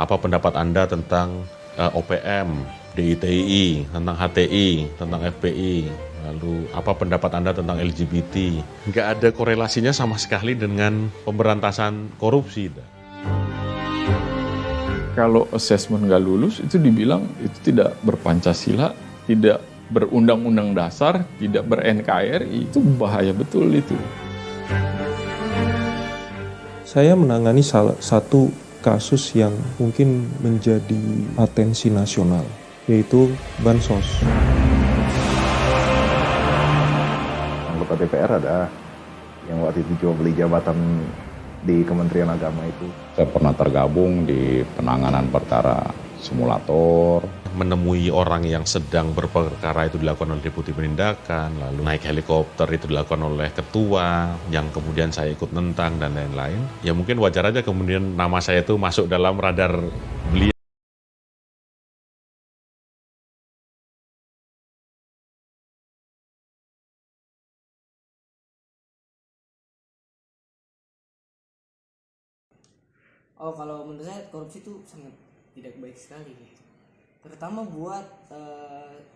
Apa pendapat Anda tentang OPM, DITI, tentang HTI, tentang FPI, lalu apa pendapat Anda tentang LGBT? Nggak ada korelasinya sama sekali dengan pemberantasan korupsi. Kalau assessment nggak lulus, itu dibilang itu tidak berpancasila, tidak berundang-undang dasar, tidak ber-NKRI, itu bahaya betul itu. Saya menangani salah satu kasus yang mungkin menjadi atensi nasional, yaitu Bansos. Anggota DPR ada yang waktu itu jual beli jabatan di Kementerian Agama itu. Saya pernah tergabung di penanganan perkara simulator. Menemui orang yang sedang berperkara itu dilakukan oleh Deputi Penindakan, lalu naik helikopter itu dilakukan oleh ketua, yang kemudian saya ikut nentang dan lain-lain. Ya mungkin wajar aja kemudian nama saya itu masuk dalam radar beliau. Oh, kalau menurut saya korupsi itu sangat tidak baik sekali gitu. Terutama buat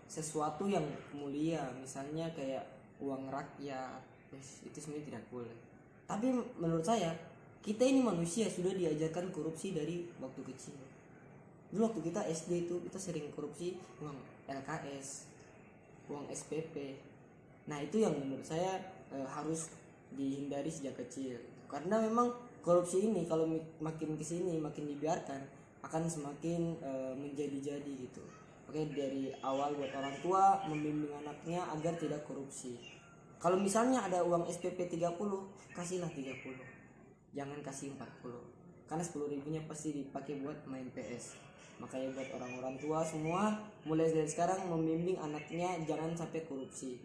sesuatu yang mulia, misalnya kayak uang rakyat, itu sebenarnya tidak boleh. Tapi menurut saya kita ini manusia sudah diajarkan korupsi dari waktu kecil. Dulu waktu kita SD itu kita sering korupsi uang LKS, uang SPP. Nah itu yang menurut saya harus dihindari sejak kecil. Karena memang korupsi ini kalau makin kesini makin dibiarkan akan semakin menjadi-jadi gitu. Oke, dari awal buat orang tua membimbing anaknya agar tidak korupsi. Kalau misalnya ada uang SPP 30, kasihlah 30. Jangan kasih 40. Karena 10 ribunya pasti dipakai buat main PS. Makanya buat orang-orang tua semua mulai dari sekarang membimbing anaknya jangan sampai korupsi.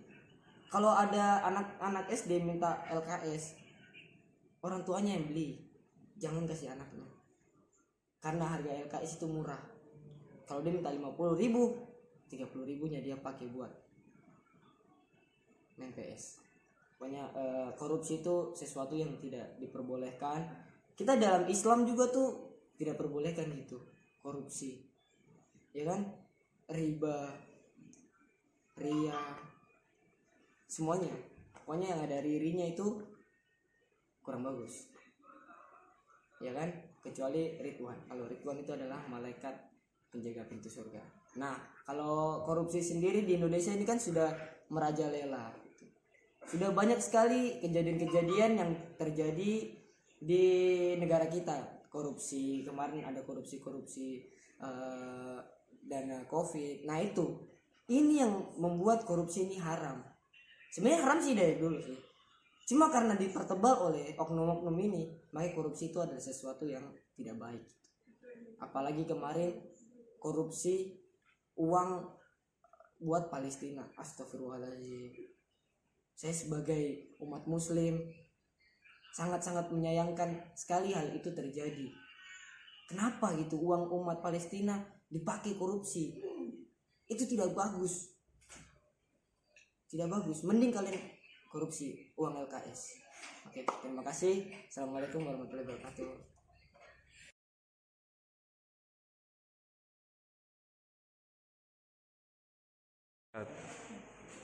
Kalau ada anak-anak SD minta LKS, orang tuanya yang beli, jangan kasih anaknya. Karena harga LKS itu murah. Kalau dia minta 50 ribu, 30 ribunya dia pakai buat main PS. Pokoknya korupsi itu sesuatu yang tidak diperbolehkan. Kita dalam Islam juga tuh tidak perbolehkan gitu, korupsi. Ya kan? Riba, ria, semuanya. Pokoknya yang ada ririnya itu kurang bagus. Ya kan? Kecuali Ridwan. Kalau Ridwan itu adalah malaikat penjaga pintu surga. Nah, kalau korupsi sendiri di Indonesia ini kan sudah merajalela. Sudah banyak sekali kejadian-kejadian yang terjadi di negara kita. Korupsi, kemarin ada korupsi dana COVID. Nah itu, ini yang membuat korupsi ini haram. Sebenarnya haram sih dari dulu sih. Cuma karena dipertebal oleh oknum-oknum ini, maka korupsi itu adalah sesuatu yang tidak baik. Apalagi kemarin korupsi uang buat Palestina. Astagfirullahaladzim. Saya sebagai umat muslim sangat-sangat menyayangkan sekali hal itu terjadi. Kenapa gitu uang umat Palestina dipakai korupsi? Itu tidak bagus. Tidak bagus. Mending kalian korupsi uang LKS. Oke, terima kasih. Assalamualaikum warahmatullahi wabarakatuh.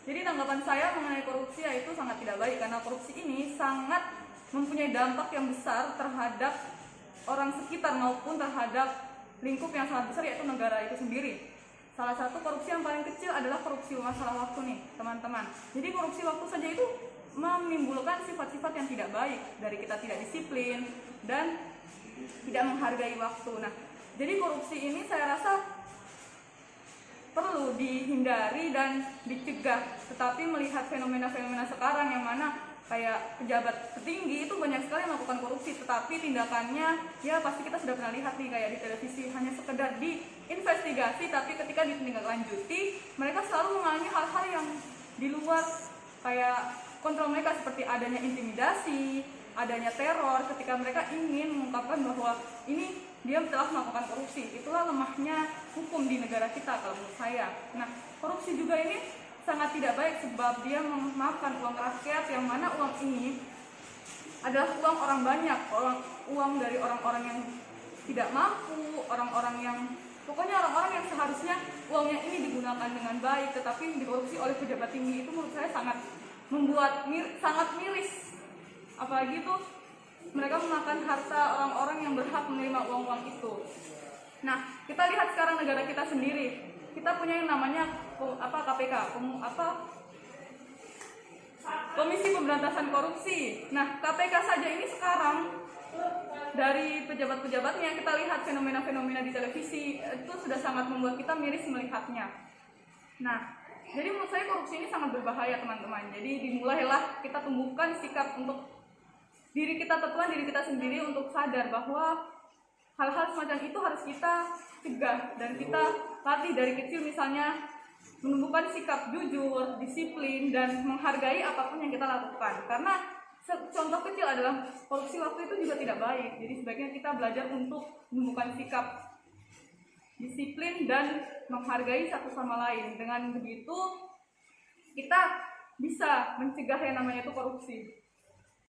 Jadi tanggapan saya mengenai korupsi yaitu sangat tidak baik karena korupsi ini sangat mempunyai dampak yang besar terhadap orang sekitar maupun terhadap lingkup yang sangat besar yaitu negara itu sendiri. Salah satu korupsi yang paling kecil adalah korupsi masalah waktu nih teman-teman. Jadi korupsi waktu saja itu menimbulkan sifat-sifat yang tidak baik dari kita tidak disiplin dan tidak menghargai waktu. Nah, jadi korupsi ini saya rasa perlu dihindari dan dicegah. Tetapi melihat fenomena-fenomena sekarang yang mana kayak pejabat petinggi itu banyak sekali melakukan korupsi, tetapi tindakannya ya pasti kita sudah pernah lihat nih kayak di televisi hanya sekedar diinvestigasi, tapi ketika ditindaklanjuti mereka selalu mengalami hal-hal yang di luar kayak kontrol mereka, seperti adanya intimidasi, adanya teror ketika mereka ingin mengungkapkan bahwa ini dia telah melakukan korupsi. Itulah lemahnya hukum di negara kita kalau menurut saya. Nah, korupsi juga ini sangat tidak baik sebab dia memakan uang rakyat yang mana uang ini adalah uang orang banyak, uang dari orang-orang yang tidak mampu, orang-orang orang-orang yang pokoknya orang-orang yang seharusnya uangnya ini digunakan dengan baik tetapi dikorupsi oleh pejabat tinggi, itu menurut saya sangat sangat miris. Apalagi tuh mereka memakan harta orang-orang yang berhak menerima uang-uang itu. Nah, kita lihat sekarang negara kita sendiri. Kita punya yang namanya KPK, Komisi Pemberantasan Korupsi. Nah, KPK saja ini sekarang dari pejabat-pejabatnya kita lihat fenomena-fenomena di televisi itu sudah sangat membuat kita miris melihatnya. Nah, jadi menurut saya korupsi ini sangat berbahaya teman-teman. Jadi dimulailah kita tumbuhkan sikap untuk diri kita, tetuan diri kita sendiri untuk sadar bahwa hal-hal semacam itu harus kita cegah dan kita latih dari kecil, misalnya menumbuhkan sikap jujur, disiplin, dan menghargai apapun yang kita lakukan. Karena contoh kecil adalah korupsi waktu itu juga tidak baik. Jadi sebaiknya kita belajar untuk menumbuhkan sikap disiplin dan menghargai satu sama lain. Dengan begitu kita bisa mencegah yang namanya itu korupsi.